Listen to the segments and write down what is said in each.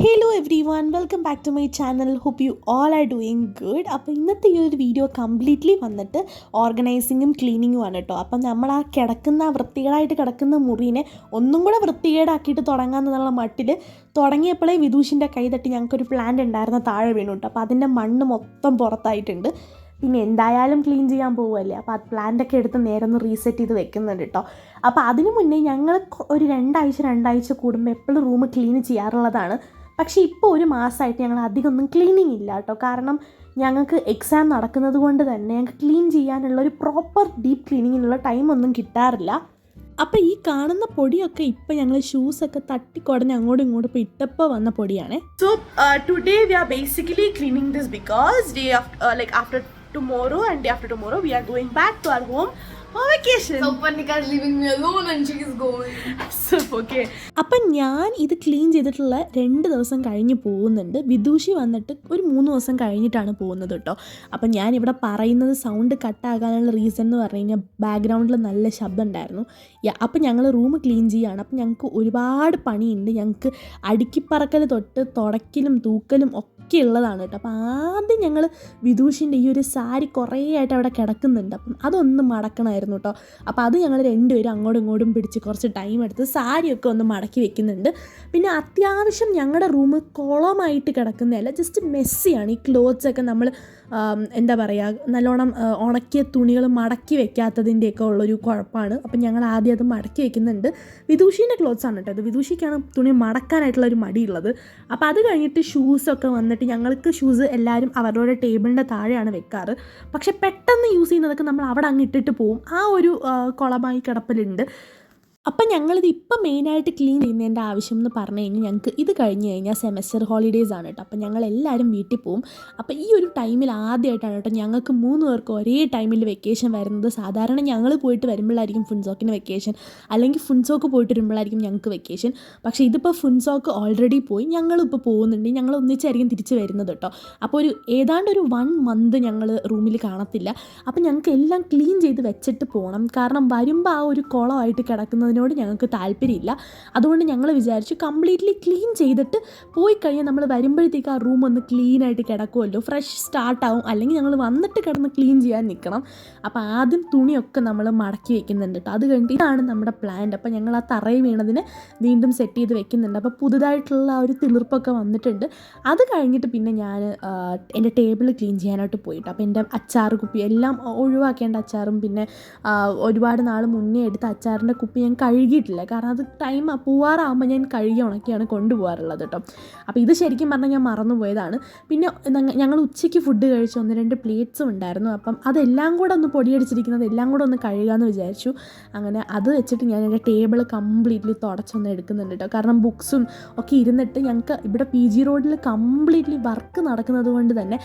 Hello everyone, welcome back to my channel. Hope you all are doing good. അപ്പോൾ ഇന്നത്തെ ഈ ഒരു video completely വന്നിട്ട് ഓർഗനൈസിങ്ങും ക്ലീനിങ്ങും ആണ് കേട്ടോ. അപ്പം നമ്മൾ ആ വൃത്തികേടായിട്ട് കിടക്കുന്ന മുറീനെ ഒന്നും കൂടെ വൃത്തികേടാക്കിയിട്ട് തുടങ്ങാമെന്നുള്ള മട്ടിൽ തുടങ്ങിയപ്പോഴേ വിദൂഷിൻ്റെ കൈ തട്ടി ഞങ്ങൾക്കൊരു പ്ലാന്റ് ഉണ്ടായിരുന്ന താഴെ വീണു കേട്ടോ. അപ്പോൾ അതിൻ്റെ മണ്ണ് മൊത്തം പുറത്തായിട്ടുണ്ട്. പിന്നെ എന്തായാലും ക്ലീൻ ചെയ്യാൻ പോകുമല്ലേ, അപ്പോൾ ആ പ്ലാന്റൊക്കെ എടുത്ത് നേരെ ഒന്ന് റീസെറ്റ് ചെയ്ത് വെക്കുന്നുണ്ട് കേട്ടോ. അപ്പോൾ അതിന് മുന്നേ ഞങ്ങൾ ഒരു രണ്ടാഴ്ച കൂടുമ്പോൾ എപ്പോഴും റൂം ക്ലീൻ ചെയ്യാറുള്ളതാണ്. പക്ഷേ ഇപ്പോൾ ഒരു മാസമായിട്ട് ഞങ്ങൾ അധികം ഒന്നും ക്ലീനിങ് ഇല്ല കേട്ടോ. കാരണം ഞങ്ങൾക്ക് എക്സാം നടക്കുന്നത് കൊണ്ട് തന്നെ ഞങ്ങൾക്ക് ക്ലീൻ ചെയ്യാനുള്ള ഒരു പ്രോപ്പർ ഡീപ്പ് ക്ലീനിങ്ങിനുള്ള ടൈമൊന്നും കിട്ടാറില്ല. അപ്പോൾ ഈ കാണുന്ന പൊടിയൊക്കെ ഇപ്പം ഞങ്ങൾ ഷൂസൊക്കെ തട്ടിക്കുടഞ്ഞ് അങ്ങോട്ടും ഇങ്ങോട്ടും ഇപ്പോൾ ഇട്ടപ്പോൾ വന്ന പൊടിയാണ്. So today we are basically cleaning this because after tomorrow and day after tomorrow we are going back to our home for vacation. So Panika is leaving me alone and she is going. So okay. അപ്പം ഞാൻ ഇത് clean ചെയ്തിട്ടുള്ള 2 ദിവസം കഴിഞ്ഞ് പോകുന്നുണ്ട്. വിദൂഷി വന്നിട്ട് ഒരു 3 ദിവസം കഴിഞ്ഞിട്ടാണ് പോകുന്നത് കേട്ടോ. അപ്പം ഞാനിവിടെ പറയുന്നത് സൗണ്ട് കട്ടാകാനുള്ള റീസൺ എന്ന് പറഞ്ഞു കഴിഞ്ഞാൽ ബാക്ക്ഗ്രൗണ്ടിൽ നല്ല ശബ്ദം ഉണ്ടായിരുന്നു. അപ്പം ഞങ്ങൾ റൂം ക്ലീൻ ചെയ്യുകയാണ്. അപ്പം ഞങ്ങൾക്ക് ഒരുപാട് പണിയുണ്ട്. ഞങ്ങൾക്ക് അടുക്കിപ്പറക്കൽ തൊട്ട് തുടയ്ക്കലും തൂക്കലും ഒക്കെ ഉള്ളതാണ് കേട്ടോ. അപ്പം ആദ്യം ഞങ്ങൾ വിദൂഷിൻ്റെ ഈ ഒരു സാരി കുറേ ആയിട്ട് അവിടെ കിടക്കുന്നുണ്ട്. അപ്പം അതൊന്ന് മടക്കണമായിരുന്നു കേട്ടോ. അപ്പോൾ അത് ഞങ്ങൾ രണ്ടുപേരും അങ്ങോട്ടും ഇങ്ങോട്ടും പിടിച്ച് കുറച്ച് ടൈം എടുത്ത് സാരിയൊക്കെ ഒന്ന് മടക്കി വെക്കുന്നുണ്ട്. പിന്നെ അത്യാവശ്യം ഞങ്ങളുടെ റൂം കുളമായിട്ട് കിടക്കുന്നതല്ല, ജസ്റ്റ് മെസ്സിയാണ്. ഈ ക്ലോത്ത്സൊക്കെ നമ്മൾ എന്താ പറയുക, നല്ലോണം ഉണക്കിയ തുണികൾ മടക്കി വെക്കാത്തതിൻ്റെയൊക്കെ ഉള്ളൊരു കുഴപ്പമാണ്. അപ്പം ഞങ്ങൾ ആദ്യം അത് മടക്കി വെക്കുന്നുണ്ട്. വിദൂഷീൻ്റെ ക്ലോത്ത്സാണ് കേട്ടോ ഇത്. വിദൂഷിക്കാണ് തുണി മടക്കാനായിട്ടുള്ളൊരു മടിയുള്ളത്. അപ്പോൾ അത് കഴിഞ്ഞിട്ട് ഷൂസൊക്കെ വന്നിട്ട് ഞങ്ങൾക്ക് ഷൂസ് എല്ലാവരും അവരുടെ ടേബിളിൻ്റെ താഴെയാണ് വെക്കാറ്. പക്ഷെ പെട്ടെന്ന് യൂസ് ചെയ്യുന്നതൊക്കെ നമ്മൾ അവിടെ അങ്ങ് ഇട്ടിട്ട് പോവും. ആ ഒരു കുളമായി കിടപ്പലുണ്ട്. അപ്പം ഞങ്ങളിത് ഇപ്പം മെയിനായിട്ട് ക്ലീൻ ചെയ്യുന്നതിൻ്റെ ആവശ്യം എന്ന് പറഞ്ഞു കഴിഞ്ഞാൽ ഞങ്ങൾക്ക് ഇത് കഴിഞ്ഞ് കഴിഞ്ഞാൽ സെമസ്റ്റർ ഹോളിഡേയ്സ് ആണ് കേട്ടോ. അപ്പം ഞങ്ങളെല്ലാവരും വീട്ടിൽ പോവും. അപ്പോൾ ഈ ഒരു ടൈമിൽ ആദ്യമായിട്ടാണ് കേട്ടോ ഞങ്ങൾക്ക് 3 പേർക്ക് ഒരേ ടൈമിൽ വെക്കേഷൻ വരുന്നത്. സാധാരണ ഞങ്ങൾ പോയിട്ട് വരുമ്പോഴായിരിക്കും ഫുൻസോക്കിന് വെക്കേഷൻ, അല്ലെങ്കിൽ ഫുൻസോക്ക് പോയിട്ട് വരുമ്പോഴായിരിക്കും ഞങ്ങൾക്ക് വെക്കേഷൻ. പക്ഷേ ഇതിപ്പോൾ ഫുൻസോക്ക് ഓൾറെഡി പോയി, ഞങ്ങളിപ്പോൾ പോകുന്നുണ്ട്. ഞങ്ങൾ ഒന്നിച്ചായിരിക്കും തിരിച്ച് വരുന്നത് കേട്ടോ. അപ്പോൾ ഏതാണ്ട് ഒരു 1 മന്ത് ഞങ്ങൾ റൂമിൽ കാണത്തില്ല. അപ്പോൾ ഞങ്ങൾക്ക് എല്ലാം ക്ലീൻ ചെയ്ത് വെച്ചിട്ട് പോകണം. കാരണം വരുമ്പോൾ ആ ഒരു കുളമായിട്ട് കിടക്കുന്നതിനോട് ഞങ്ങൾക്ക് താല്പര്യമില്ല. അതുകൊണ്ട് ഞങ്ങൾ വിചാരിച്ചു കംപ്ലീറ്റ്ലി ക്ലീൻ ചെയ്തിട്ട് പോയി കഴിഞ്ഞാൽ നമ്മൾ വരുമ്പോഴത്തേക്ക് ആ റൂം ഒന്ന് ക്ലീനായിട്ട് കിടക്കുമല്ലോ, ഫ്രഷ് സ്റ്റാർട്ടാവും. അല്ലെങ്കിൽ ഞങ്ങൾ വന്നിട്ട് കിടന്ന് ക്ലീൻ ചെയ്യാൻ നിൽക്കണം. അപ്പോൾ ആദ്യം തുണിയൊക്കെ നമ്മൾ മടക്കി വെക്കുന്നുണ്ട് കേട്ടോ. അത് കഴിഞ്ഞിട്ട് ഇതാണ് നമ്മുടെ പ്ലാന്റ്. അപ്പോൾ ഞങ്ങൾ ആ തറയിൽ വീണതിന് വീണ്ടും സെറ്റ് ചെയ്ത് വെക്കുന്നുണ്ട്. അപ്പോൾ പുതുതായിട്ടുള്ള ആ ഒരു തിളിർപ്പൊക്കെ വന്നിട്ടുണ്ട്. അത് കഴിഞ്ഞിട്ട് പിന്നെ ഞാൻ എൻ്റെ ടേബിൾ ക്ലീൻ ചെയ്യാനായിട്ട് പോയിട്ട്, അപ്പോൾ എൻ്റെ അച്ചാർ കുപ്പി എല്ലാം ഒഴിവാക്കേണ്ട അച്ചാറും പിന്നെ ഒരുപാട് നാൾ മുന്നേ എടുത്ത അച്ചാറിൻ്റെ കുപ്പി ഞാൻ കഴുകിയിട്ടില്ല. കാരണം അത് ടൈം പോവാറാകുമ്പോൾ ഞാൻ കഴുകി ഉണക്കിയാണ് കൊണ്ടുപോകാറുള്ളത് കേട്ടോ. അപ്പോൾ ഇത് ശരിക്കും പറഞ്ഞാൽ ഞാൻ മറന്നു പോയതാണ്. പിന്നെ ഞങ്ങൾ ഉച്ചയ്ക്ക് ഫുഡ് കഴിച്ച് 1-2 പ്ലേറ്റ്സും ഉണ്ടായിരുന്നു. അപ്പം അതെല്ലാം കൂടെ ഒന്ന് പൊടിയടിച്ചിരിക്കുന്നത് എല്ലാം കൂടെ ഒന്ന് കഴുകാമെന്ന് വിചാരിച്ചു. അങ്ങനെ അത് വെച്ചിട്ട് ഞാൻ എൻ്റെ ടേബിൾ കംപ്ലീറ്റ്ലി തുടച്ചൊന്ന് എടുക്കുന്നുണ്ട് കേട്ടോ. കാരണം ബുക്സും ഒക്കെ ഇരുന്നിട്ട് ഞങ്ങൾക്ക് ഇവിടെ PG റോഡിൽ കംപ്ലീറ്റ്ലി വർക്ക് നടക്കുന്നത് കൊണ്ട് തന്നെ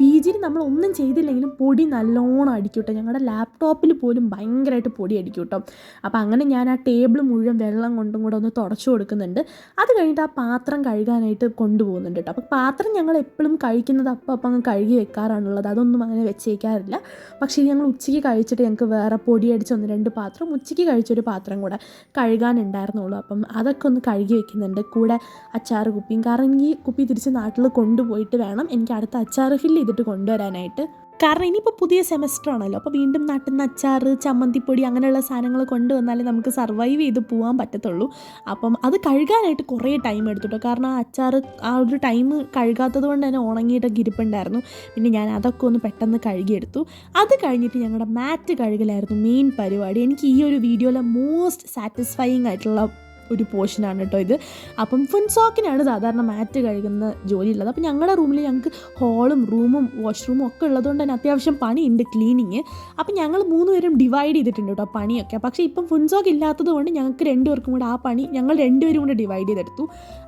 PG നമ്മൾ ഒന്നും ചെയ്തില്ലെങ്കിലും പൊടി നല്ലോണം അടിക്കും കേട്ടോ. ഞങ്ങളുടെ ലാപ്ടോപ്പിൽ പോലും ഭയങ്കരമായിട്ട് പൊടി അടിക്കും കേട്ടോ. അപ്പോൾ അങ്ങനെ ഞാൻ ആ ടേബിൾ മുഴുവൻ വെള്ളം കൊണ്ടും കൂടെ ഒന്ന് തുടച്ചു കൊടുക്കുന്നുണ്ട്. അത് കഴിഞ്ഞിട്ട് ആ പാത്രം കഴുകാനായിട്ട് കൊണ്ടുപോകുന്നുണ്ട് കേട്ടോ. അപ്പോൾ പാത്രം ഞങ്ങൾ എപ്പോഴും കഴിക്കുന്നത് അപ്പം അങ്ങ് കഴുകി വെക്കാറാണുള്ളത്. അതൊന്നും അങ്ങനെ വെച്ചേക്കാറില്ല. പക്ഷേ ഞങ്ങൾ ഉച്ചയ്ക്ക് കഴിച്ചിട്ട് ഞങ്ങൾക്ക് വേറെ പൊടിയടിച്ച് 1-2 പാത്രം, ഉച്ചയ്ക്ക് കഴിച്ചൊരു പാത്രം കൂടെ കഴുകാനുണ്ടായിരുന്നുള്ളൂ. അപ്പം അതൊക്കെ ഒന്ന് കഴുകി വെക്കുന്നുണ്ട്. കൂടെ അച്ചാർ കുപ്പിയും. കാരണം ഈ കുപ്പി തിരിച്ച് നാട്ടിൽ കൊണ്ടുപോയിട്ട് വേണം എനിക്ക് അടുത്ത അച്ചാർ ഫില്ല് ചെയ്തിട്ട് കൊണ്ടുവരാനായിട്ട്. കാരണം ഇനിയിപ്പോൾ പുതിയ സെമസ്റ്റർ ആണല്ലോ. അപ്പോൾ വീണ്ടും നാട്ടിൽ നിന്ന് അച്ചാർ, ചമ്മന്തിപ്പൊടി അങ്ങനെയുള്ള സാധനങ്ങൾ കൊണ്ടുവന്നാലേ നമുക്ക് സർവൈവ് ചെയ്ത് പോകാൻ പറ്റത്തുള്ളൂ. അപ്പം അത് കഴുകാനായിട്ട് കുറേ ടൈം എടുത്തിട്ടോ. കാരണം ആ അച്ചാർ ആ ഒരു ടൈം കഴുകാത്തത് കൊണ്ട് തന്നെ ഉണങ്ങിയിട്ടൊക്കെ ഇരിപ്പുണ്ടായിരുന്നു. പിന്നെ ഞാൻ അതൊക്കെ ഒന്ന് പെട്ടെന്ന് കഴുകിയെടുത്തു. അത് കഴിഞ്ഞിട്ട് ഞങ്ങളുടെ മാറ്റ് കഴുകലായിരുന്നു മെയിൻ പരിപാടി. എനിക്ക് ഈ ഒരു വീഡിയോയിലെ മോസ്റ്റ് സാറ്റിസ്ഫൈയിങ് ആയിട്ടുള്ള ഒരു പോർഷനാണ് കേട്ടോ ഇത്. അപ്പം ഫുൻസോക്കിനാണ് സാധാരണ മാറ്റ് കഴുകുന്ന ജോലിയുള്ളത്. അപ്പോൾ ഞങ്ങളുടെ റൂമിൽ ഞങ്ങൾക്ക് ഹോളും റൂമും വാഷ്റൂമും ഒക്കെ ഉള്ളതുകൊണ്ട് തന്നെ അത്യാവശ്യം പണിയുണ്ട് ക്ലീനിങ്. അപ്പം ഞങ്ങൾ 3 പേരും ഡിവൈഡ് ചെയ്തിട്ടുണ്ട് കേട്ടോ പണിയൊക്കെ. പക്ഷേ ഇപ്പം ഫുൻസോക്ക് ഇല്ലാത്തത് കൊണ്ട് ഞങ്ങൾക്ക് 2 പേർക്കും കൂടെ ആ പണി ഞങ്ങൾ 2 പേരും കൂടെ ഡിവൈഡ് ചെയ്തെടുത്തു.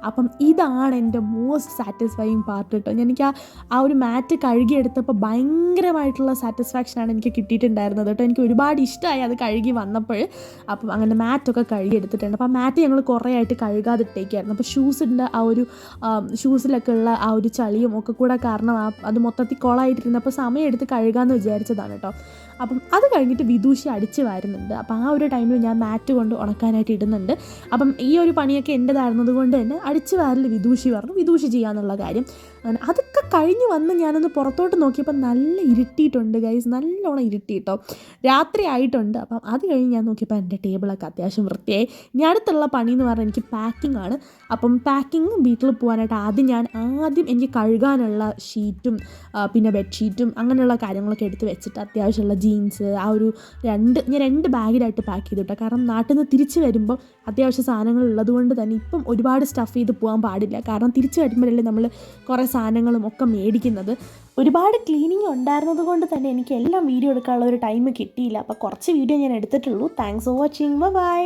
അപ്പം ഇതാണ് എൻ്റെ മോസ്റ്റ് സാറ്റിസ്ഫൈയിങ് പാർട്ട് കേട്ടോ. എനിക്ക് ആ ഒരു മാറ്റ് കഴുകിയെടുത്തപ്പോൾ ഭയങ്കരമായിട്ടുള്ള സാറ്റിസ്ഫാക്ഷനാണ് എനിക്ക് കിട്ടിയിട്ടുണ്ടായിരുന്നത് കേട്ടോ. എനിക്ക് ഒരുപാട് ഇഷ്ടമായി അത് കഴുകി വന്നപ്പോൾ. അപ്പം അങ്ങനെ മാറ്റൊക്കെ കഴുകി എടുത്തിട്ടുണ്ട്. അപ്പം മാറ്റ് ഞങ്ങൾ കുറേ ആയിട്ട് കഴുകാതിട്ടേക്കായിരുന്നു. അപ്പോൾ ഷൂസിൻ്റെ ആ ഒരു ഷൂസിലൊക്കെ ഉള്ള ആ ഒരു ചളിയും ഒക്കെ കൂടെ കാരണം അത് മൊത്തത്തിൽ കുളമായിട്ടിരുന്നപ്പോൾ സമയം എടുത്ത് കഴുകാമെന്ന് വിചാരിച്ചതാണ് കേട്ടോ. അപ്പം അത് കഴിഞ്ഞിട്ട് വിദൂഷി അടിച്ച് വാരുന്നുണ്ട്. അപ്പോൾ ആ ഒരു ടൈമിൽ ഞാൻ മാറ്റ് കൊണ്ട് ഉണക്കാനായിട്ട് ഇടുന്നുണ്ട്. അപ്പം ഈ ഒരു പണിയൊക്കെ എൻ്റെതായിരുന്നത് കൊണ്ട് തന്നെ അടിച്ച് വാരൽ വിദൂഷി പറഞ്ഞു, വിദൂഷി ചെയ്യാന്നുള്ള കാര്യം. അങ്ങനെ അതൊക്കെ കഴിഞ്ഞ് വന്ന് ഞാനൊന്ന് പുറത്തോട്ട് നോക്കിയപ്പോൾ നല്ല ഇരുട്ടിയിട്ടുണ്ട് ഗൈസ്, നല്ലോണം ഇരുട്ടിയിട്ടോ, രാത്രി ആയിട്ടുണ്ട്. അപ്പം അത് കഴിഞ്ഞ് ഞാൻ നോക്കിയപ്പോൾ എൻ്റെ ടേബിളൊക്കെ അത്യാവശ്യം വൃത്തിയായി. ഇനി അടുത്തുള്ള പണി എന്ന് പറഞ്ഞാൽ എനിക്ക് പാക്കിംഗ് ആണ്. അപ്പം പാക്കിങ് വീട്ടിൽ പോകാനായിട്ട് ആദ്യം എനിക്ക് കഴുകാനുള്ള ഷീറ്റും പിന്നെ ബെഡ്ഷീറ്റും അങ്ങനെയുള്ള കാര്യങ്ങളൊക്കെ എടുത്ത് വെച്ചിട്ട് അത്യാവശ്യമുള്ള ജീൻസ് ഞാൻ 2 ബാഗിലായിട്ട് പാക്ക് ചെയ്തു കേട്ടോ. കാരണം നാട്ടിൽ നിന്ന് തിരിച്ച് വരുമ്പോൾ അത്യാവശ്യ സാധനങ്ങൾ ഉള്ളതുകൊണ്ട് തന്നെ ഇപ്പം ഒരുപാട് സ്റ്റഫ് ചെയ്ത് പോകാൻ പാടില്ല. കാരണം തിരിച്ച് വരുമ്പോഴല്ലേ നമ്മൾ കുറേ സാധനങ്ങളും ഒക്കെ മേടിക്കുന്നത്. ഒരുപാട് ക്ലീനിങ് ഉണ്ടായിരുന്നത് കൊണ്ട് തന്നെ എനിക്ക് എല്ലാം വീഡിയോ എടുക്കാനുള്ള ഒരു ടൈം കിട്ടിയില്ല. അപ്പോൾ കുറച്ച് വീഡിയോ ഞാൻ എടുത്തിട്ടുള്ളൂ. Thanks for watching, by.